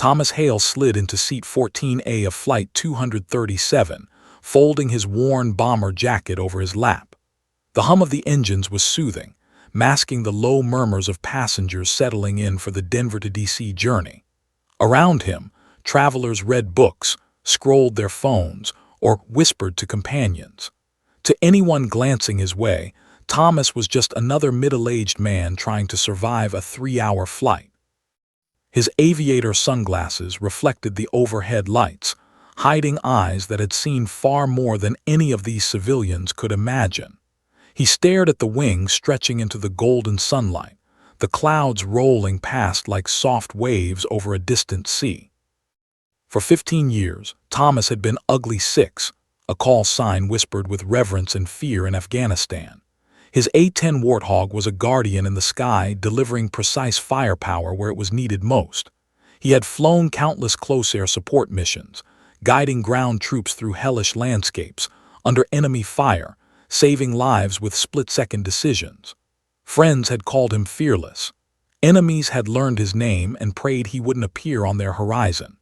Thomas Hale slid into seat 14A of Flight 237, folding his worn bomber jacket over his lap. The hum of the engines was soothing, masking the low murmurs of passengers settling in for the Denver to D.C. journey. Around him, travelers read books, scrolled their phones, or whispered to companions. To anyone glancing his way, Thomas was just another middle-aged man trying to survive a 3-hour flight. His aviator sunglasses reflected the overhead lights, hiding eyes that had seen far more than any of these civilians could imagine. He stared at the wings stretching into the golden sunlight, the clouds rolling past like soft waves over a distant sea. For 15 years, Thomas had been Ugly Six, a call sign whispered with reverence and fear in Afghanistan. His A-10 Warthog was a guardian in the sky, delivering precise firepower where it was needed most. He had flown countless close air support missions, guiding ground troops through hellish landscapes, under enemy fire, saving lives with split-second decisions. Friends had called him fearless. Enemies had learned his name and prayed he wouldn't appear on their horizon.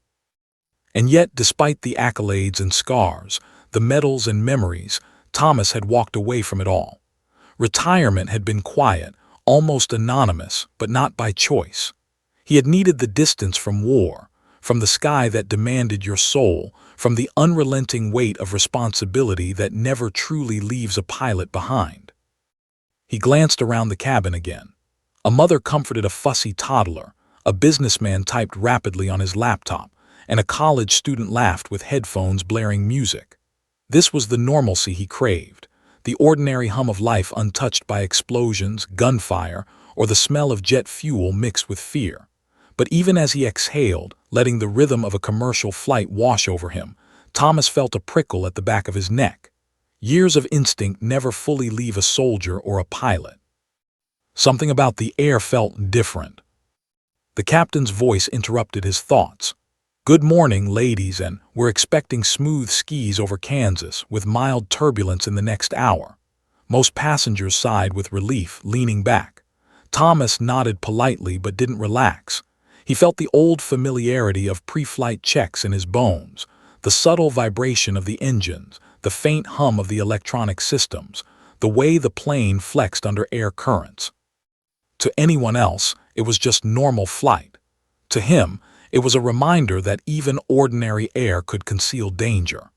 And yet, despite the accolades and scars, the medals and memories, Thomas had walked away from it all. Retirement had been quiet, almost anonymous, but not by choice. He had needed the distance from war, from the sky that demanded your soul, from the unrelenting weight of responsibility that never truly leaves a pilot behind. He glanced around the cabin again. A mother comforted a fussy toddler, a businessman typed rapidly on his laptop, and a college student laughed with headphones blaring music. This was the normalcy he craved, the ordinary hum of life untouched by explosions, gunfire, or the smell of jet fuel mixed with fear. But even as he exhaled, letting the rhythm of a commercial flight wash over him, Thomas felt a prickle at the back of his neck. Years of instinct never fully leave a soldier or a pilot. Something about the air felt different. The captain's voice interrupted his thoughts. "Good morning, ladies, and we're expecting smooth skies over Kansas with mild turbulence in the next hour." Most passengers sighed with relief, leaning back. Thomas nodded politely but didn't relax. He felt the old familiarity of pre-flight checks in his bones, the subtle vibration of the engines, the faint hum of the electronic systems, the way the plane flexed under air currents. To anyone else, it was just normal flight. To him, it was a reminder that even ordinary air could conceal danger.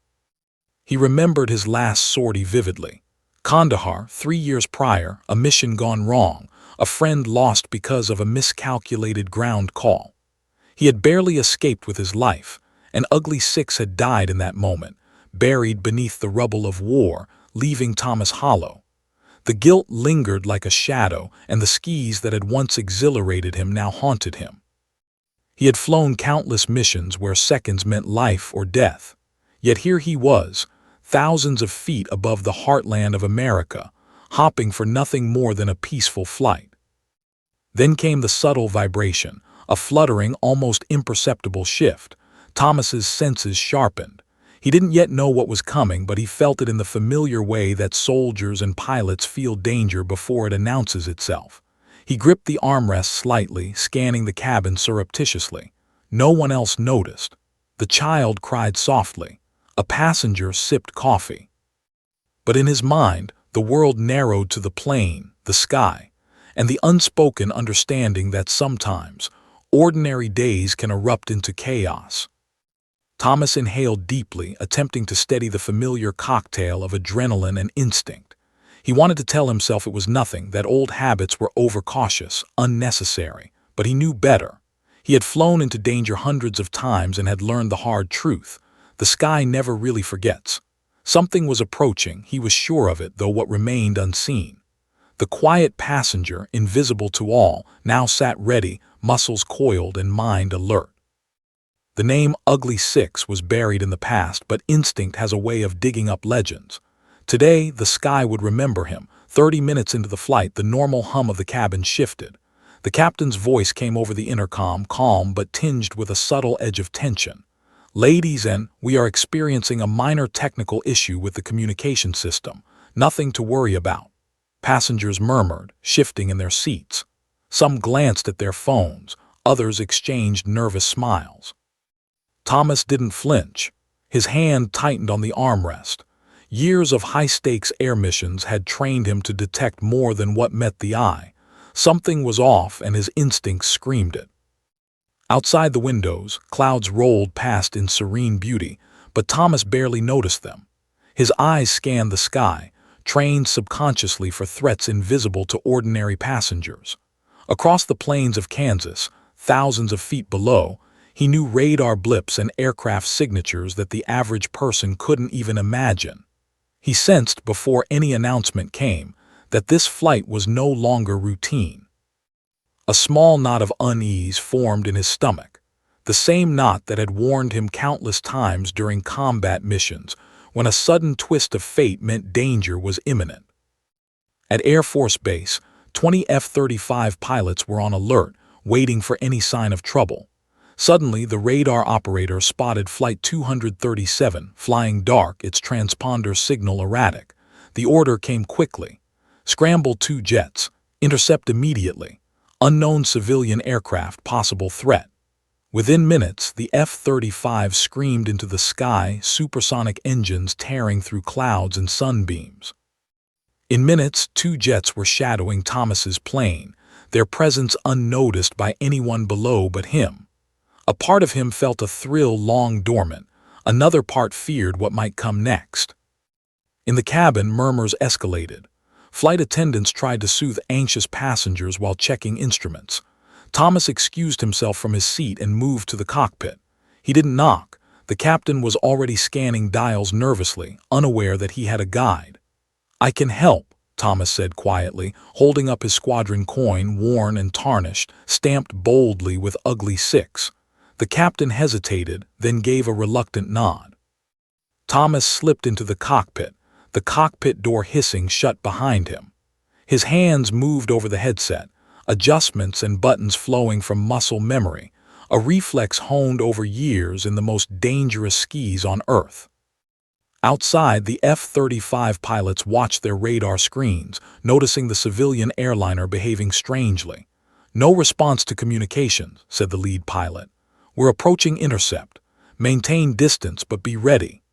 He remembered his last sortie vividly. Kandahar, 3 years prior, a mission gone wrong, a friend lost because of a miscalculated ground call. He had barely escaped with his life. An Ugly Six had died in that moment, buried beneath the rubble of war, leaving Thomas hollow. The guilt lingered like a shadow, and the skis that had once exhilarated him now haunted him. He had flown countless missions where seconds meant life or death. Yet here he was, thousands of feet above the heartland of America, hopping for nothing more than a peaceful flight. Then came the subtle vibration, a fluttering, almost imperceptible shift. Thomas's senses sharpened. He didn't yet know what was coming, but he felt it in the familiar way that soldiers and pilots feel danger before it announces itself. He gripped the armrest slightly, scanning the cabin surreptitiously. No one else noticed. The child cried softly. A passenger sipped coffee. But in his mind, the world narrowed to the plane, the sky, and the unspoken understanding that sometimes ordinary days can erupt into chaos. Thomas inhaled deeply, attempting to steady the familiar cocktail of adrenaline and instinct. He wanted to tell himself it was nothing, that old habits were overcautious, unnecessary, but he knew better. He had flown into danger hundreds of times and had learned the hard truth. The sky never really forgets. Something was approaching, he was sure of it, though what remained unseen. The quiet passenger, invisible to all, now sat ready, muscles coiled and mind alert. The name Ugly Six was buried in the past, but instinct has a way of digging up legends. Today, the sky would remember him. 30 minutes into the flight, the normal hum of the cabin shifted. The captain's voice came over the intercom, calm but tinged with a subtle edge of tension. "Ladies, we are experiencing a minor technical issue with the communication system. Nothing to worry about." Passengers murmured, shifting in their seats. Some glanced at their phones, Others exchanged nervous smiles. Thomas didn't flinch. His hand tightened on the armrest. Years of high-stakes air missions had trained him to detect more than what met the eye. Something was off, and his instincts screamed it. Outside the windows, clouds rolled past in serene beauty, but Thomas barely noticed them. His eyes scanned the sky, trained subconsciously for threats invisible to ordinary passengers. Across the plains of Kansas, thousands of feet below, he knew radar blips and aircraft signatures that the average person couldn't even imagine. He sensed before any announcement came that this flight was no longer routine. A small knot of unease formed in his stomach, the same knot that had warned him countless times during combat missions when a sudden twist of fate meant danger was imminent. At Air Force Base, 20 F-35 pilots were on alert, waiting for any sign of trouble. Suddenly, the radar operator spotted Flight 237 flying dark, its transponder signal erratic. The order came quickly. Scramble 2 jets. Intercept immediately. Unknown civilian aircraft possible threat. Within minutes, the F-35 screamed into the sky, supersonic engines tearing through clouds and sunbeams. In minutes, 2 jets were shadowing Thomas's plane, their presence unnoticed by anyone below but him. A part of him felt a thrill long dormant, another part feared what might come next. In the cabin, murmurs escalated. Flight attendants tried to soothe anxious passengers while checking instruments. Thomas excused himself from his seat and moved to the cockpit. He didn't knock. The captain was already scanning dials nervously, unaware that he had a guide. "I can help," Thomas said quietly, holding up his squadron coin, worn and tarnished, stamped boldly with ugly 6. The captain hesitated, then gave a reluctant nod. Thomas slipped into the cockpit door hissing shut behind him. His hands moved over the headset, adjustments and buttons flowing from muscle memory, a reflex honed over years in the most dangerous skis on Earth. Outside, the F-35 pilots watched their radar screens, noticing the civilian airliner behaving strangely. "No response to communications," said the lead pilot. "We're approaching intercept. Maintain distance, but be ready."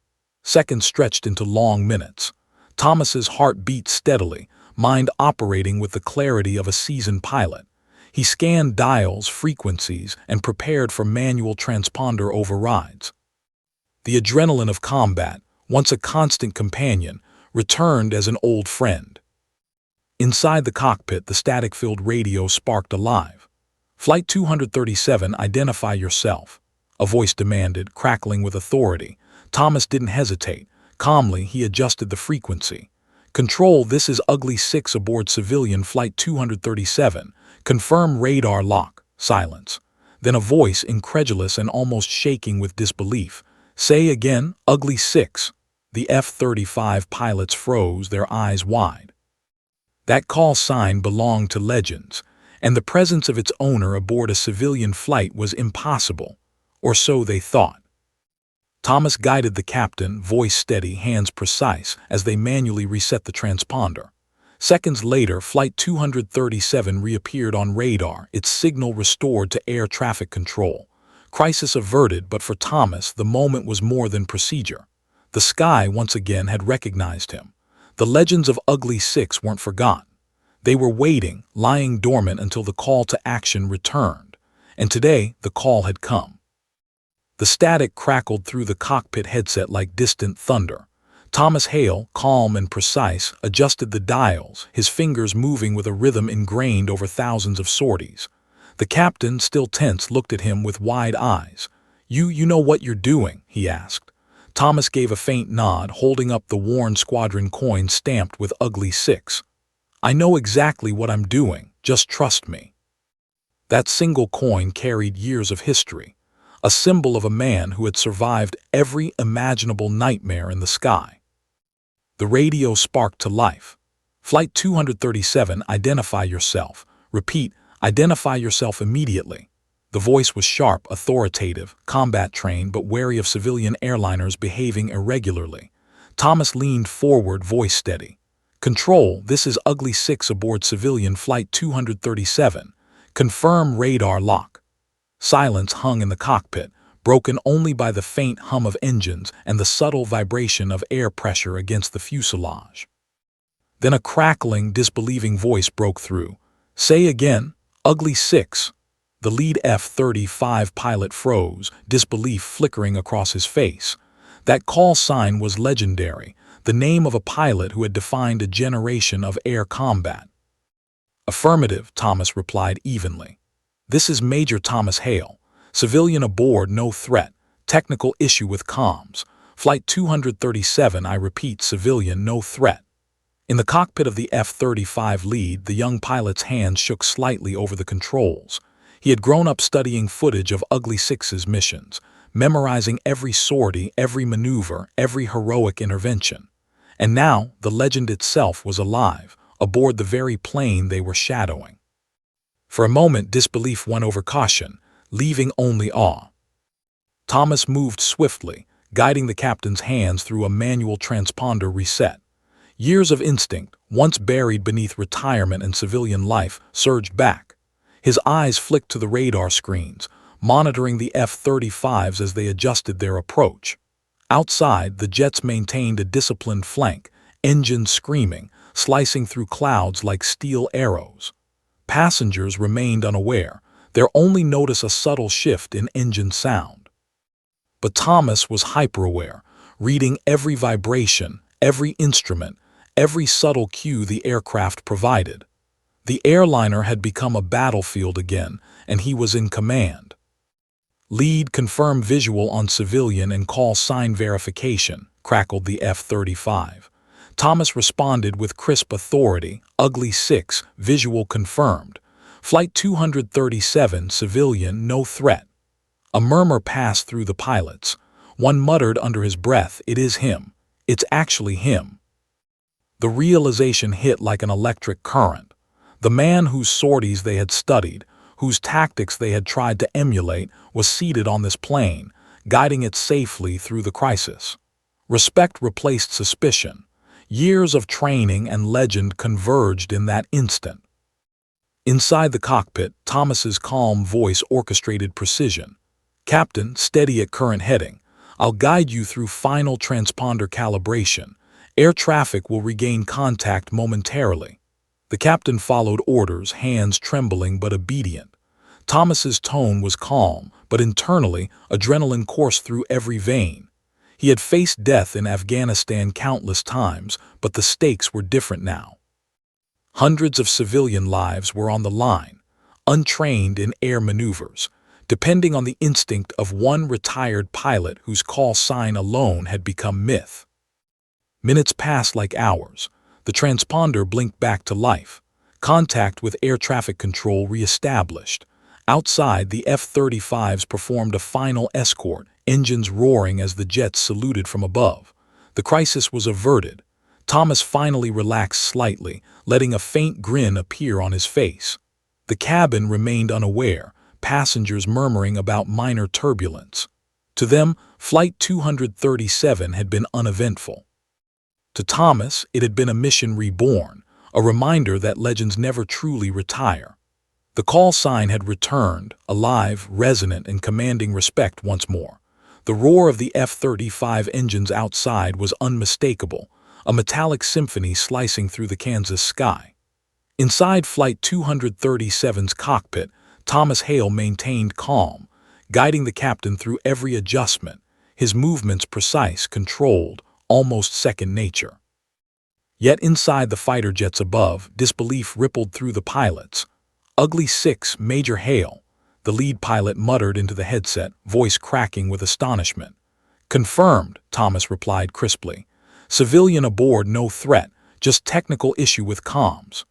Seconds stretched into long minutes. Thomas's heart beat steadily, mind operating with the clarity of a seasoned pilot. He scanned dials, frequencies, and prepared for manual transponder overrides. The adrenaline of combat, once a constant companion, returned as an old friend. Inside the cockpit, the static-filled radio sparked alive. "Flight 237, identify yourself," a voice demanded, crackling with authority. Thomas didn't hesitate. Calmly, he adjusted the frequency. "Control, this is Ugly 6 aboard civilian Flight 237. Confirm radar lock." Silence. Then a voice, incredulous and almost shaking with disbelief. "Say again, Ugly 6. The F-35 pilots froze, their eyes wide. That call sign belonged to legends, and the presence of its owner aboard a civilian flight was impossible, or so they thought. Thomas guided the captain, voice steady, hands precise, as they manually reset the transponder. Seconds later, Flight 237 reappeared on radar, its signal restored to air traffic control. Crisis averted, but for Thomas, the moment was more than procedure. The sky once again had recognized him. The legends of Ugly 6 weren't forgotten. They were waiting, lying dormant until the call to action returned. And today, the call had come. The static crackled through the cockpit headset like distant thunder. Thomas Hale, calm and precise, adjusted the dials, his fingers moving with a rhythm ingrained over thousands of sorties. The captain, still tense, looked at him with wide eyes. You know what you're doing?" he asked. Thomas gave a faint nod, holding up the worn squadron coin stamped with Ugly 6. "I know exactly what I'm doing, just trust me." That single coin carried years of history, a symbol of a man who had survived every imaginable nightmare in the sky. The radio sparked to life. "Flight 237, identify yourself. Repeat, identify yourself immediately." The voice was sharp, authoritative, combat-trained, but wary of civilian airliners behaving irregularly. Thomas leaned forward, voice steady. "Control, this is Ugly 6 aboard civilian Flight 237. Confirm radar lock." Silence hung in the cockpit, broken only by the faint hum of engines and the subtle vibration of air pressure against the fuselage. Then a crackling, disbelieving voice broke through. "Say again, ugly six." The lead F-35 pilot froze, disbelief flickering across his face. That call sign was legendary, the name of a pilot who had defined a generation of air combat. "Affirmative," Thomas replied evenly. "This is Major Thomas Hale. Civilian aboard, no threat. Technical issue with comms. Flight 237, I repeat, civilian, no threat." In the cockpit of the F-35 lead, the young pilot's hands shook slightly over the controls. He had grown up studying footage of Ugly Six's missions, memorizing every sortie, every maneuver, every heroic intervention. And now the legend itself was alive, aboard the very plane they were shadowing. For a moment, disbelief won over caution, leaving only awe. Thomas moved swiftly, guiding the captain's hands through a manual transponder reset. Years of instinct, once buried beneath retirement and civilian life, surged back. His eyes flicked to the radar screens, monitoring the F-35s as they adjusted their approach. Outside, the jets maintained a disciplined flank, engines screaming, slicing through clouds like steel arrows. Passengers remained unaware, their only notice a subtle shift in engine sound. But Thomas was hyper-aware, reading every vibration, every instrument, every subtle cue the aircraft provided. The airliner had become a battlefield again, and he was in command. "Lead confirm visual on civilian and call sign verification," crackled the F-35. Thomas responded with crisp authority. "Ugly six, visual confirmed. Flight 237, civilian, no threat." A murmur passed through the pilots. One muttered under his breath, "It is him. It's actually him." The realization hit like an electric current. The man whose sorties they had studied, whose tactics they had tried to emulate, was seated on this plane, guiding it safely through the crisis. Respect replaced suspicion. Years of training and legend converged in that instant. Inside the cockpit, Thomas's calm voice orchestrated precision. "Captain, steady at current heading. I'll guide you through final transponder calibration. Air traffic will regain contact momentarily." The captain followed orders, hands trembling but obedient. Thomas's tone was calm, but internally, adrenaline coursed through every vein. He had faced death in Afghanistan countless times, but the stakes were different now. Hundreds of civilian lives were on the line, untrained in air maneuvers, depending on the instinct of one retired pilot whose call sign alone had become myth. Minutes passed like hours. The transponder blinked back to life. Contact with air traffic control reestablished. Outside, the F-35s performed a final escort, engines roaring as the jets saluted from above. The crisis was averted. Thomas finally relaxed slightly, letting a faint grin appear on his face. The cabin remained unaware, passengers murmuring about minor turbulence. To them, Flight 237 had been uneventful. To Thomas, it had been a mission reborn, a reminder that legends never truly retire. The call sign had returned, alive, resonant, and commanding respect once more. The roar of the F-35 engines outside was unmistakable, a metallic symphony slicing through the Kansas sky. Inside Flight 237's cockpit, Thomas Hale maintained calm, guiding the captain through every adjustment, his movements precise, controlled, almost second nature. Yet inside the fighter jets above, disbelief rippled through the pilots. "Ugly six, Major Hale," the lead pilot muttered into the headset, voice cracking with astonishment. "Confirmed," Thomas replied crisply. "Civilian aboard, no threat, just technical issue with comms."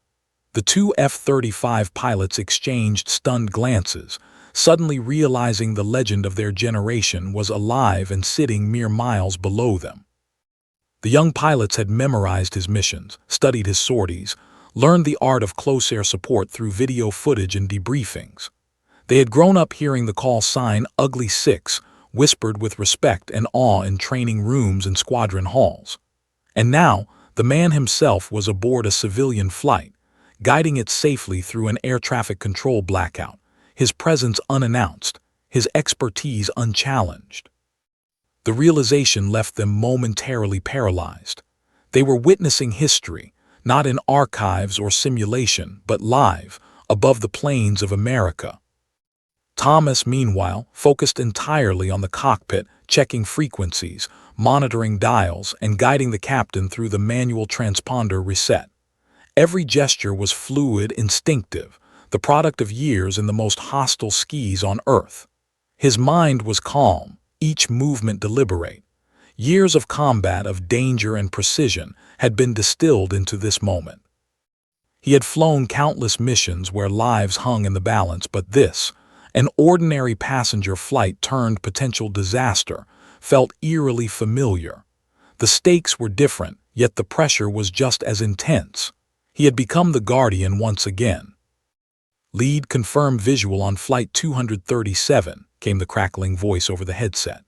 The two F-35 pilots exchanged stunned glances, suddenly realizing the legend of their generation was alive and sitting mere miles below them. The young pilots had memorized his missions, studied his sorties, learned the art of close air support through video footage and debriefings. They had grown up hearing the call sign "Ugly Six" whispered with respect and awe in training rooms and squadron halls. And now, the man himself was aboard a civilian flight, guiding it safely through an air traffic control blackout, his presence unannounced, his expertise unchallenged. The realization left them momentarily paralyzed. They were witnessing history, not in archives or simulation, but live, above the plains of America. Thomas, meanwhile, focused entirely on the cockpit, checking frequencies, monitoring dials, and guiding the captain through the manual transponder reset. Every gesture was fluid, instinctive, the product of years in the most hostile skis on Earth. His mind was calm, each movement deliberate. Years of combat, of danger and precision, had been distilled into this moment. He had flown countless missions where lives hung in the balance, but this, an ordinary passenger flight turned potential disaster, felt eerily familiar. The stakes were different, yet the pressure was just as intense. He had become the guardian once again. "Lead confirmed visual on Flight 237, came the crackling voice over the headset.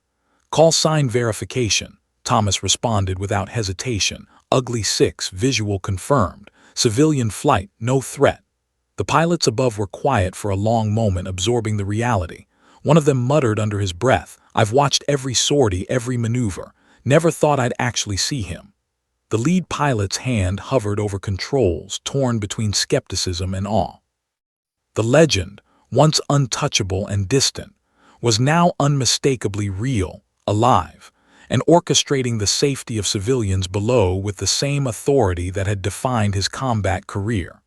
"Call sign verification," Thomas responded without hesitation. "Ugly 6, visual confirmed. Civilian flight, no threat." The pilots above were quiet for a long moment, absorbing the reality. One of them muttered under his breath, "I've watched every sortie, every maneuver. Never thought I'd actually see him." The lead pilot's hand hovered over controls, torn between skepticism and awe. The legend, once untouchable and distant, was now unmistakably real, alive, and orchestrating the safety of civilians below with the same authority that had defined his combat career.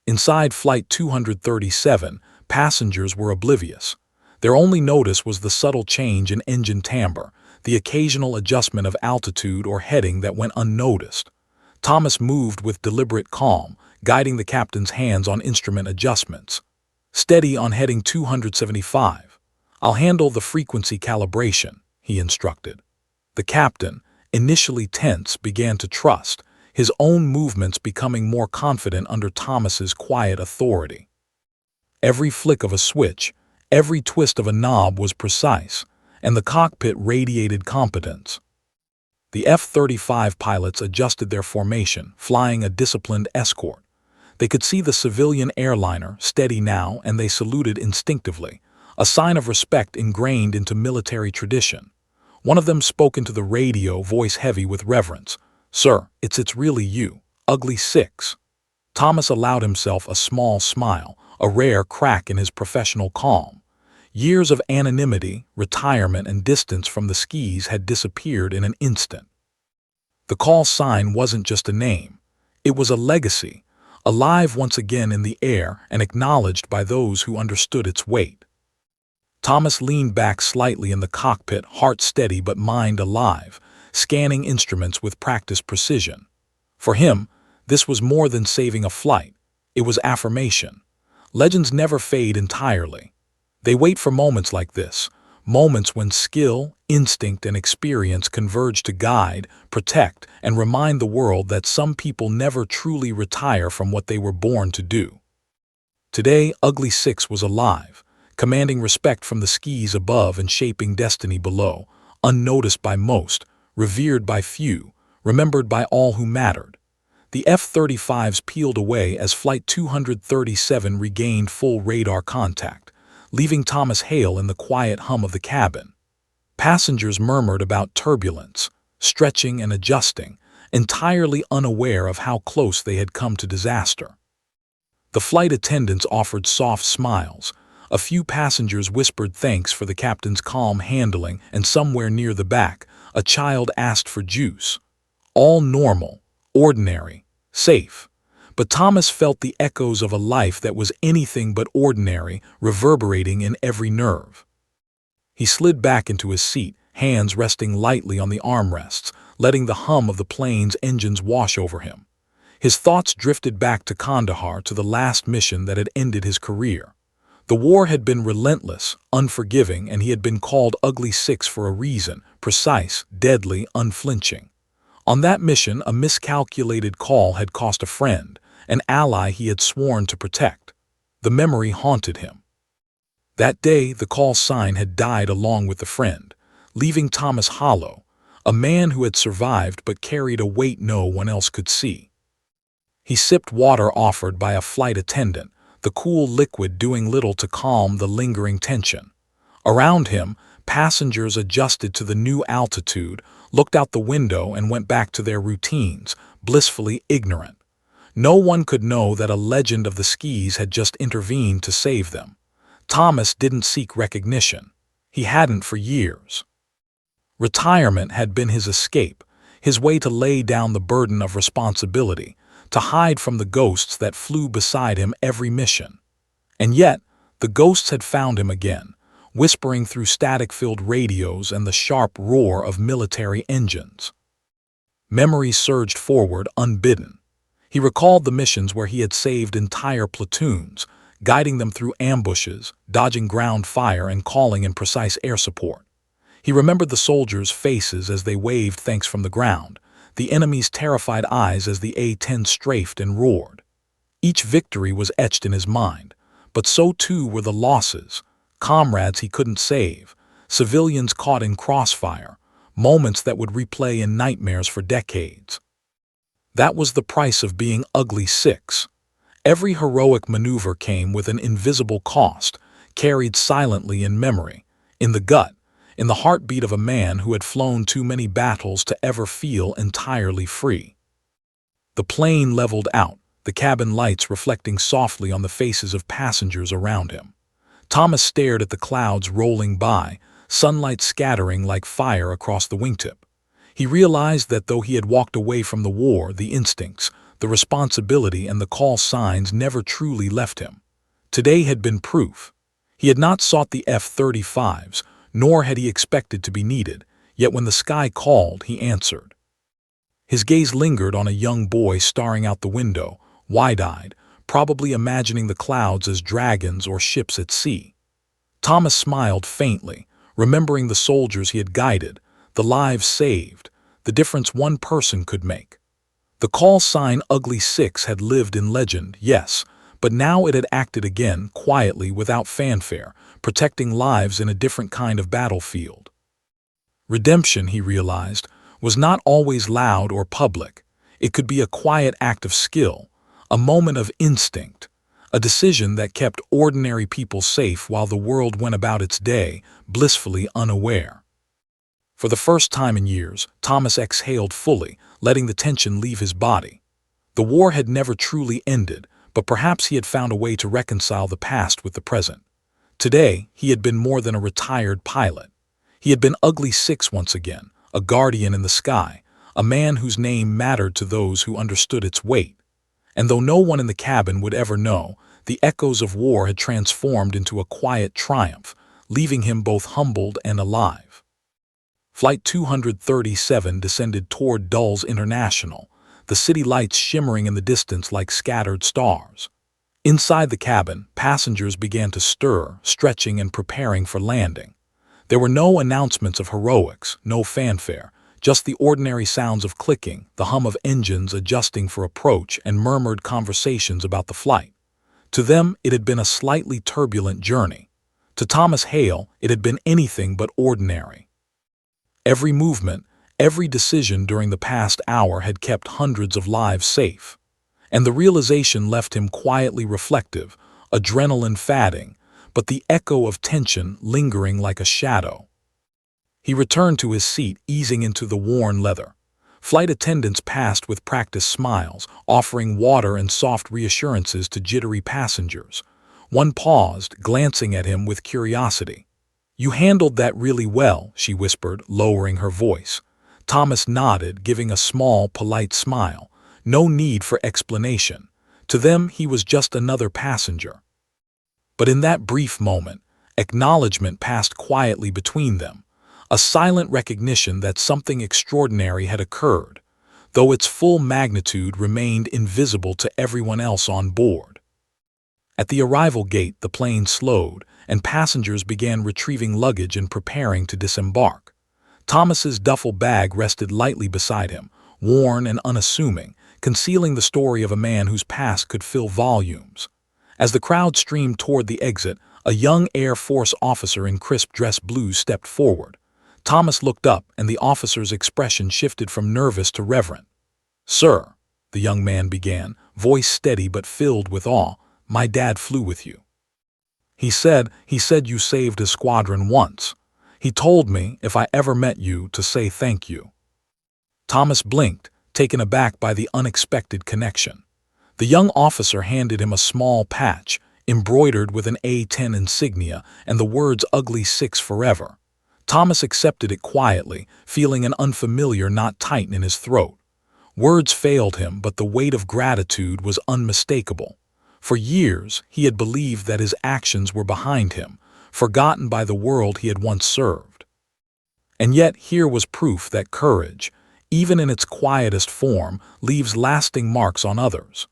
Inside Flight 237, passengers were oblivious. Their only notice was the subtle change in engine timbre, the occasional adjustment of altitude or heading that went unnoticed. Thomas moved with deliberate calm, guiding the captain's hands on instrument adjustments. "Steady on heading 275. I'll handle the frequency calibration," he instructed. The captain, initially tense, began to trust, his own movements becoming more confident under Thomas's quiet authority. Every flick of a switch, every twist of a knob was precise, and the cockpit radiated competence. The F-35 pilots adjusted their formation, flying a disciplined escort. They could see the civilian airliner, steady now, and they saluted instinctively, a sign of respect ingrained into military tradition. One of them spoke into the radio, voice heavy with reverence. "Sir, it's really you, Ugly 6. Thomas allowed himself a small smile, a rare crack in his professional calm. Years of anonymity, retirement, and distance from the skis had disappeared in an instant. The call sign wasn't just a name. It was a legacy, alive once again in the air and acknowledged by those who understood its weight. Thomas leaned back slightly in the cockpit, heart steady but mind alive, scanning instruments with practiced precision. For him, this was more than saving a flight. It was affirmation. Legends never fade entirely. They wait for moments like this, moments when skill, instinct, and experience converge to guide, protect, and remind the world that some people never truly retire from what they were born to do. Today, Ugly 6 was alive, commanding respect from the skis above and shaping destiny below, unnoticed by most, revered by few, remembered by all who mattered. The F-35s peeled away as Flight 237 regained full radar contact, leaving Thomas Hale in the quiet hum of the cabin. Passengers murmured about turbulence, stretching and adjusting, entirely unaware of how close they had come to disaster. The flight attendants offered soft smiles. A few passengers whispered thanks for the captain's calm handling, and somewhere near the back, a child asked for juice. All normal, ordinary, safe. But Thomas felt the echoes of a life that was anything but ordinary reverberating in every nerve. He slid back into his seat, hands resting lightly on the armrests, letting the hum of the plane's engines wash over him. His thoughts drifted back to Kandahar, to the last mission that had ended his career. The war had been relentless, unforgiving, and he had been called Ugly 6 for a reason, precise, deadly, unflinching. On that mission, a miscalculated call had cost a friend, an ally he had sworn to protect. The memory haunted him. That day, the call sign had died along with the friend, leaving Thomas hollow, a man who had survived but carried a weight no one else could see. He sipped water offered by a flight attendant, the cool liquid doing little to calm the lingering tension. Around him, passengers adjusted to the new altitude, looked out the window and went back to their routines, blissfully ignorant. No one could know that a legend of the skis had just intervened to save them. Thomas didn't seek recognition. He hadn't for years. Retirement had been his escape, his way to lay down the burden of responsibility, to hide from the ghosts that flew beside him every mission. And yet, the ghosts had found him again, whispering through static-filled radios and the sharp roar of military engines. Memories surged forward unbidden. He recalled the missions where he had saved entire platoons, guiding them through ambushes, dodging ground fire and calling in precise air support. He remembered the soldiers' faces as they waved thanks from the ground, the enemy's terrified eyes as the A-10 strafed and roared. Each victory was etched in his mind, but so too were the losses, comrades he couldn't save, civilians caught in crossfire, moments that would replay in nightmares for decades. That was the price of being ugly six. Every heroic maneuver came with an invisible cost, carried silently in memory, in the gut, in the heartbeat of a man who had flown too many battles to ever feel entirely free. The plane leveled out, the cabin lights reflecting softly on the faces of passengers around him. Thomas stared at the clouds rolling by, sunlight scattering like fire across the wingtip. He realized that though he had walked away from the war, the instincts, the responsibility and the call signs never truly left him. Today had been proof. He had not sought the F-35s, nor had he expected to be needed, yet when the sky called, he answered. His gaze lingered on a young boy staring out the window, wide-eyed, probably imagining the clouds as dragons or ships at sea. Thomas smiled faintly, remembering the soldiers he had guided, the lives saved, the difference one person could make. The call sign Ugly Six had lived in legend, yes, but now it had acted again, quietly, without fanfare, protecting lives in a different kind of battlefield. Redemption, he realized, was not always loud or public. It could be a quiet act of skill, a moment of instinct, a decision that kept ordinary people safe while the world went about its day, blissfully unaware. For the first time in years, Thomas exhaled fully, letting the tension leave his body. The war had never truly ended, but perhaps he had found a way to reconcile the past with the present. Today, he had been more than a retired pilot. He had been Ugly Six once again, a guardian in the sky, a man whose name mattered to those who understood its weight. And though no one in the cabin would ever know, the echoes of war had transformed into a quiet triumph, leaving him both humbled and alive. Flight 237 descended toward Dulles International, the city lights shimmering in the distance like scattered stars. Inside the cabin, passengers began to stir, stretching and preparing for landing. There were no announcements of heroics, no fanfare, just the ordinary sounds of clicking, the hum of engines adjusting for approach, and murmured conversations about the flight. To them, it had been a slightly turbulent journey. To Thomas Hale, it had been anything but ordinary. Every movement, every decision during the past hour had kept hundreds of lives safe. And the realization left him quietly reflective, adrenaline fatting, but the echo of tension lingering like a shadow. He returned to his seat, easing into the worn leather. Flight attendants passed with practiced smiles, offering water and soft reassurances to jittery passengers. One paused, glancing at him with curiosity. "You handled that really well," she whispered, lowering her voice. Thomas nodded, giving a small, polite smile. No need for explanation. To them, he was just another passenger. But in that brief moment, acknowledgement passed quietly between them, a silent recognition that something extraordinary had occurred, though its full magnitude remained invisible to everyone else on board. At the arrival gate, the plane slowed, and passengers began retrieving luggage and preparing to disembark. Thomas's duffel bag rested lightly beside him, worn and unassuming, concealing the story of a man whose past could fill volumes. As the crowd streamed toward the exit, a young Air Force officer in crisp dress blues stepped forward. Thomas looked up, and the officer's expression shifted from nervous to reverent. "Sir," the young man began, voice steady but filled with awe, My dad flew with you. He said you saved his squadron once. He told me if I ever met you to say thank you. Thomas blinked, taken aback by the unexpected connection. The young officer handed him a small patch, embroidered with an A-10 insignia and the words Ugly Six Forever. Thomas accepted it quietly, feeling an unfamiliar knot tighten in his throat. Words failed him, but the weight of gratitude was unmistakable. For years, he had believed that his actions were behind him, forgotten by the world he had once served. And yet here was proof that courage, even in its quietest form, leaves lasting marks on others.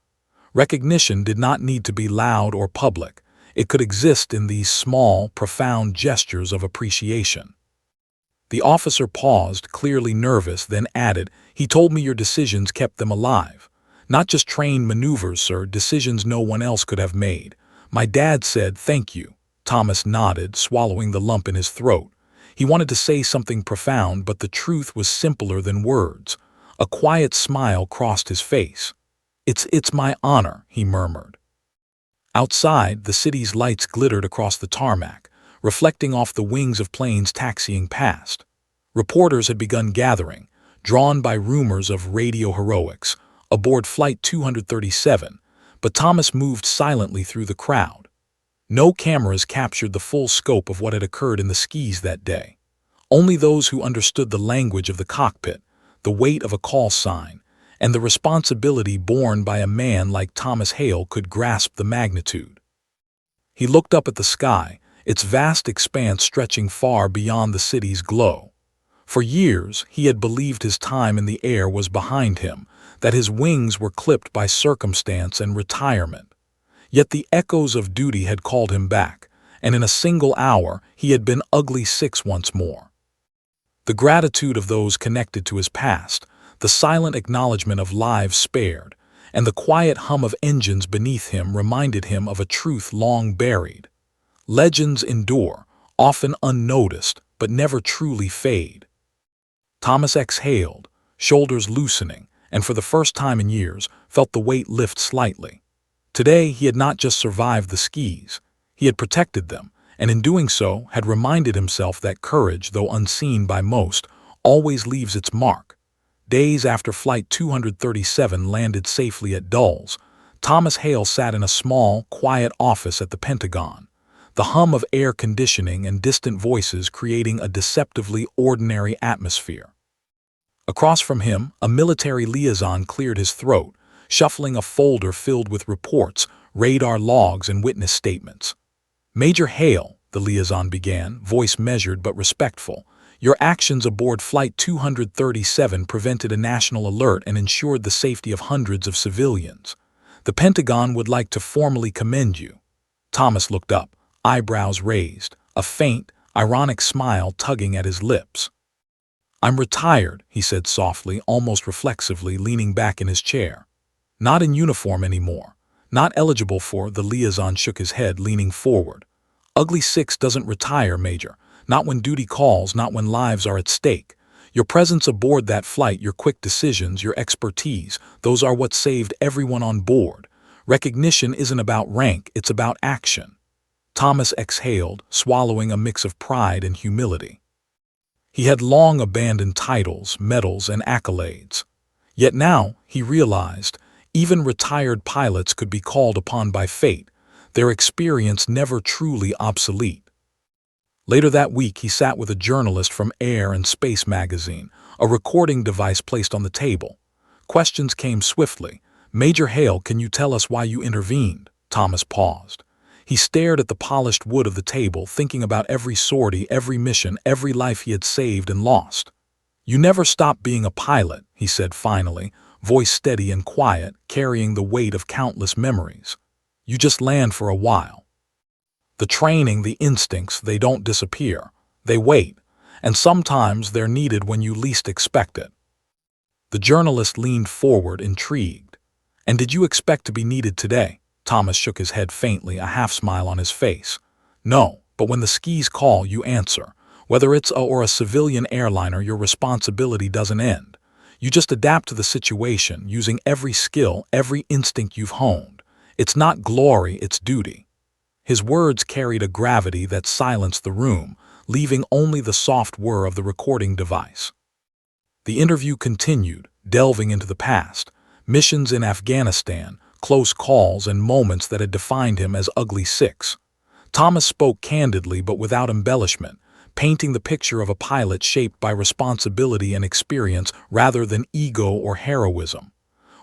Recognition did not need to be loud or public. It could exist in these small, profound gestures of appreciation. The officer paused, clearly nervous, then added, "He told me your decisions kept them alive. Not just trained maneuvers, sir, decisions no one else could have made. My dad said thank you." Thomas nodded, swallowing the lump in his throat. He wanted to say something profound, but the truth was simpler than words. A quiet smile crossed his face. It's my honor," he murmured. Outside, the city's lights glittered across the tarmac, reflecting off the wings of planes taxiing past. Reporters had begun gathering, drawn by rumors of radio heroics, aboard Flight 237, but Thomas moved silently through the crowd. No cameras captured the full scope of what had occurred in the skis that day. Only those who understood the language of the cockpit, the weight of a call sign, and the responsibility borne by a man like Thomas Hale could grasp the magnitude. He looked up at the sky, its vast expanse stretching far beyond the city's glow. For years, he had believed his time in the air was behind him, that his wings were clipped by circumstance and retirement. Yet the echoes of duty had called him back, and in a single hour he had been Ugly Six once more. The gratitude of those connected to his past, the silent acknowledgement of lives spared, and the quiet hum of engines beneath him reminded him of a truth long buried. Legends endure, often unnoticed, but never truly fade. Thomas exhaled, shoulders loosening, and for the first time in years felt the weight lift slightly. Today he had not just survived the skis, he had protected them, and in doing so had reminded himself that courage, though unseen by most, always leaves its mark. Days after Flight 237 landed safely at Dulles, Thomas Hale sat in a small, quiet office at the Pentagon, the hum of air conditioning and distant voices creating a deceptively ordinary atmosphere. Across from him, a military liaison cleared his throat, shuffling a folder filled with reports, radar logs, and witness statements. "Major Hale," the liaison began, voice measured but respectful, "your actions aboard Flight 237 prevented a national alert and ensured the safety of hundreds of civilians. The Pentagon would like to formally commend you." Thomas looked up, eyebrows raised, a faint, ironic smile tugging at his lips. "I'm retired," he said softly, almost reflexively, leaning back in his chair. "Not in uniform anymore. Not eligible for," the liaison shook his head, leaning forward. "Ugly Six doesn't retire, Major. Not when duty calls, not when lives are at stake. Your presence aboard that flight, your quick decisions, your expertise, those are what saved everyone on board. Recognition isn't about rank, it's about action." Thomas exhaled, swallowing a mix of pride and humility. He had long abandoned titles, medals, and accolades. Yet now, he realized, even retired pilots could be called upon by fate, their experience never truly obsolete. Later that week, he sat with a journalist from Air and Space magazine, a recording device placed on the table. Questions came swiftly. "Major Hale, can you tell us why you intervened?" Thomas paused. He stared at the polished wood of the table, thinking about every sortie, every mission, every life he had saved and lost. "You never stopped being a pilot," he said finally, voice steady and quiet, carrying the weight of countless memories. "You just land for a while. The training, the instincts, they don't disappear. They wait, and sometimes they're needed when you least expect it." The journalist leaned forward, intrigued. "And did you expect to be needed today?" Thomas shook his head faintly, a half-smile on his face. "No, but when the skis call, you answer. Whether it's a civilian airliner, your responsibility doesn't end. You just adapt to the situation, using every skill, every instinct you've honed. It's not glory, it's duty." His words carried a gravity that silenced the room, leaving only the soft whir of the recording device. The interview continued, delving into the past, missions in Afghanistan, close calls, and moments that had defined him as Ugly Six. Thomas spoke candidly but without embellishment, painting the picture of a pilot shaped by responsibility and experience rather than ego or heroism.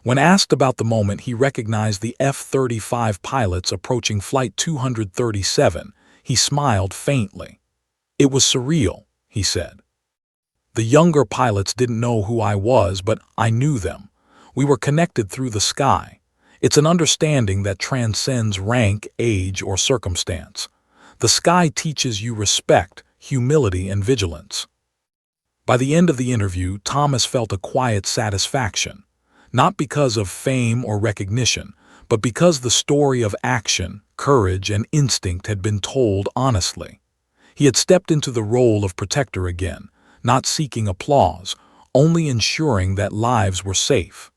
When asked about the moment he recognized the F-35 pilots approaching Flight 237, he smiled faintly. "It was surreal," he said. "The younger pilots didn't know who I was, but I knew them. We were connected through the sky. It's an understanding that transcends rank, age, or circumstance. The sky teaches you respect, humility, and vigilance." By the end of the interview, Thomas felt a quiet satisfaction, not because of fame or recognition, but because the story of action, courage, and instinct had been told honestly. He had stepped into the role of protector again, not seeking applause, only ensuring that lives were safe.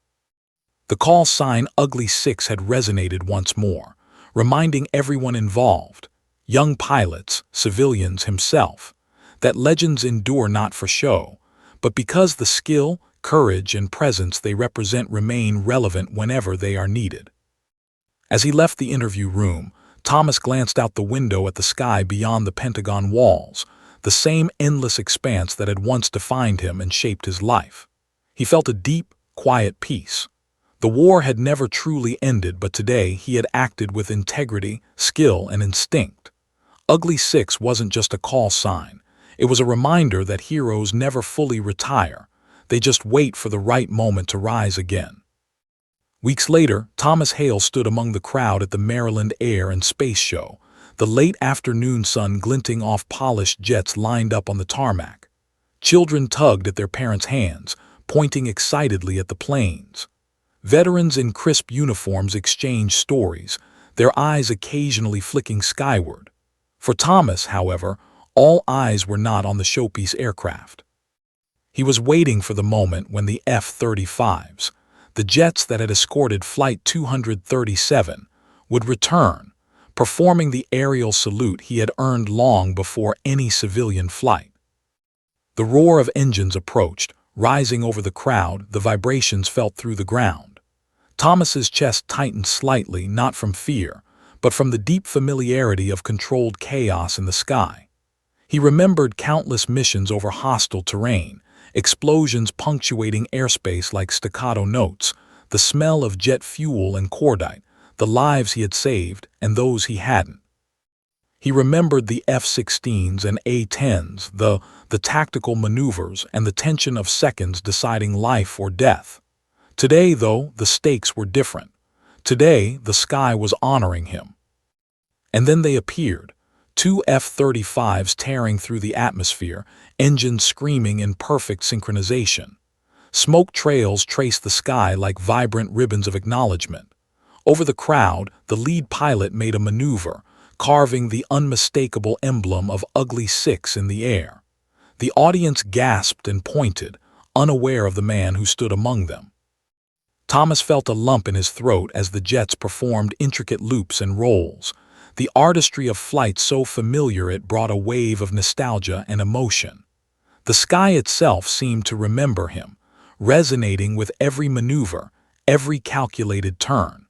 The call sign Ugly Six had resonated once more, reminding everyone involved, young pilots, civilians, himself, that legends endure not for show, but because the skill, courage, and presence they represent remain relevant whenever they are needed. As he left the interview room, Thomas glanced out the window at the sky beyond the Pentagon walls, the same endless expanse that had once defined him and shaped his life. He felt a deep, quiet peace. The war had never truly ended, but today he had acted with integrity, skill, and instinct. Ugly Six wasn't just a call sign. It was a reminder that heroes never fully retire. They just wait for the right moment to rise again. Weeks later, Thomas Hale stood among the crowd at the Maryland Air and Space Show, the late afternoon sun glinting off polished jets lined up on the tarmac. Children tugged at their parents' hands, pointing excitedly at the planes. Veterans in crisp uniforms exchanged stories, their eyes occasionally flicking skyward. For Thomas, however, all eyes were not on the showpiece aircraft. He was waiting for the moment when the F-35s, the jets that had escorted Flight 237, would return, performing the aerial salute he had earned long before any civilian flight. The roar of engines approached, rising over the crowd, the vibrations felt through the ground. Thomas's chest tightened slightly, not from fear, but from the deep familiarity of controlled chaos in the sky. He remembered countless missions over hostile terrain, explosions punctuating airspace like staccato notes, the smell of jet fuel and cordite, the lives he had saved and those he hadn't. He remembered the F-16s and A-10s, the tactical maneuvers and the tension of seconds deciding life or death. Today, though, the stakes were different. Today, the sky was honoring him. And then they appeared, two F-35s tearing through the atmosphere, engines screaming in perfect synchronization. Smoke trails traced the sky like vibrant ribbons of acknowledgement. Over the crowd, the lead pilot made a maneuver, carving the unmistakable emblem of Ugly Six in the air. The audience gasped and pointed, unaware of the man who stood among them. Thomas felt a lump in his throat as the jets performed intricate loops and rolls, the artistry of flight so familiar it brought a wave of nostalgia and emotion. The sky itself seemed to remember him, resonating with every maneuver, every calculated turn.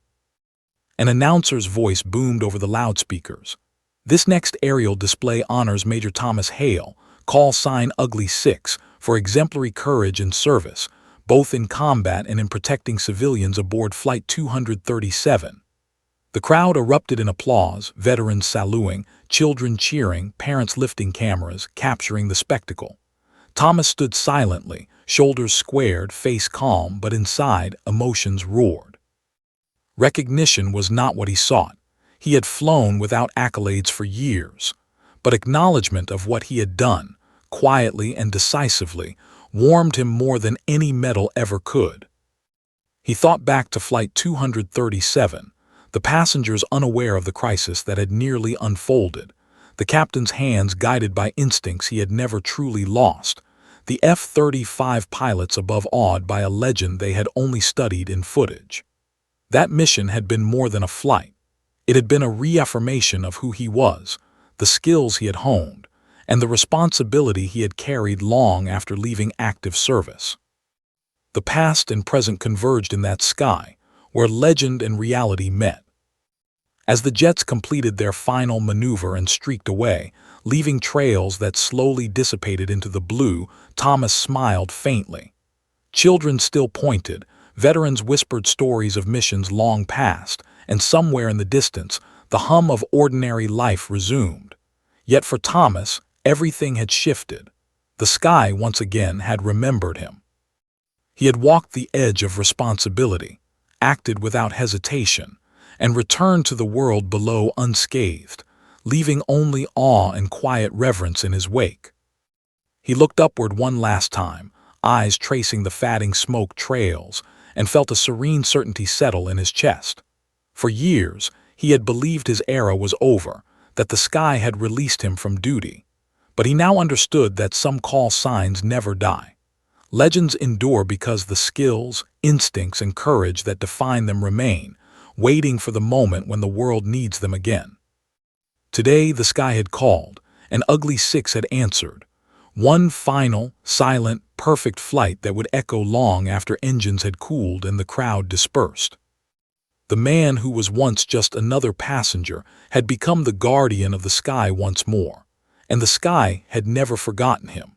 An announcer's voice boomed over the loudspeakers. "This next aerial display honors Major Thomas Hale, call sign Ugly Six, for exemplary courage and service, both in combat and in protecting civilians aboard Flight 237. The crowd erupted in applause, veterans saluting, children cheering, parents lifting cameras, capturing the spectacle. Thomas stood silently, shoulders squared, face calm, but inside, emotions roared. Recognition was not what he sought. He had flown without accolades for years, but acknowledgement of what he had done, quietly and decisively, warmed him more than any medal ever could. He thought back to Flight 237, the passengers unaware of the crisis that had nearly unfolded, the captain's hands guided by instincts he had never truly lost, the F-35 pilots above awed by a legend they had only studied in footage. That mission had been more than a flight. It had been a reaffirmation of who he was, the skills he had honed, and the responsibility he had carried long after leaving active service. The past and present converged in that sky, where legend and reality met. As the jets completed their final maneuver and streaked away, leaving trails that slowly dissipated into the blue, Thomas smiled faintly. Children still pointed, veterans whispered stories of missions long past, and somewhere in the distance, the hum of ordinary life resumed. Yet for Thomas, everything had shifted. The sky once again had remembered him. He had walked the edge of responsibility, acted without hesitation, and returned to the world below unscathed, leaving only awe and quiet reverence in his wake. He looked upward one last time, eyes tracing the fatting smoke trails, and felt a serene certainty settle in his chest. For years, he had believed his era was over, that the sky had released him from duty. But he now understood that some call signs never die. Legends endure because the skills, instincts, and courage that define them remain, waiting for the moment when the world needs them again. Today the sky had called, and Ugly Six had answered. One final, silent, perfect flight that would echo long after engines had cooled and the crowd dispersed. The man who was once just another passenger had become the guardian of the sky once more, and the sky had never forgotten him.